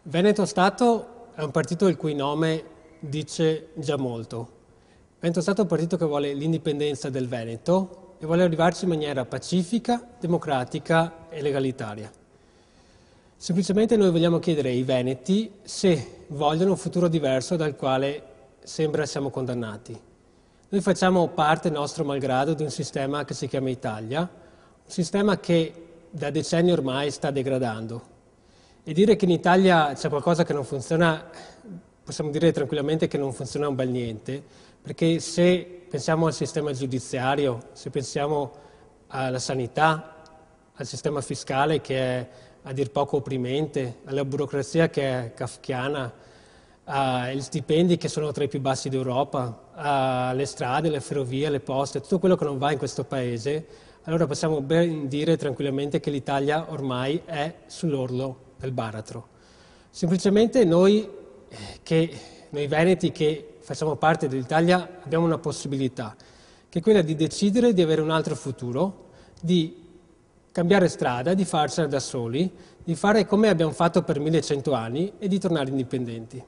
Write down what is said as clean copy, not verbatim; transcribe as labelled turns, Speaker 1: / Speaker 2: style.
Speaker 1: Veneto Stato è un partito il cui nome dice già molto. Veneto Stato è un partito che vuole l'indipendenza del Veneto e vuole arrivarci in maniera pacifica, democratica e legalitaria. Semplicemente noi vogliamo chiedere ai veneti se vogliono un futuro diverso dal quale sembra siamo condannati. Noi facciamo parte, nostro malgrado, di un sistema che si chiama Italia, un sistema che da decenni ormai sta degradando. E dire che in Italia c'è qualcosa che non funziona, possiamo dire tranquillamente che non funziona un bel niente, perché se pensiamo al sistema giudiziario, se pensiamo alla sanità, al sistema fiscale che è a dir poco opprimente, alla burocrazia che è kafkiana, agli stipendi che sono tra i più bassi d'Europa, alle strade, le ferrovie, le poste, tutto quello che non va in questo paese, allora possiamo ben dire tranquillamente che l'Italia ormai è sull'orlo del baratro. Semplicemente noi veneti che facciamo parte dell'Italia abbiamo una possibilità, che è quella di decidere di avere un altro futuro, di cambiare strada, di farcela da soli, di fare come abbiamo fatto per 1100 anni e di tornare indipendenti.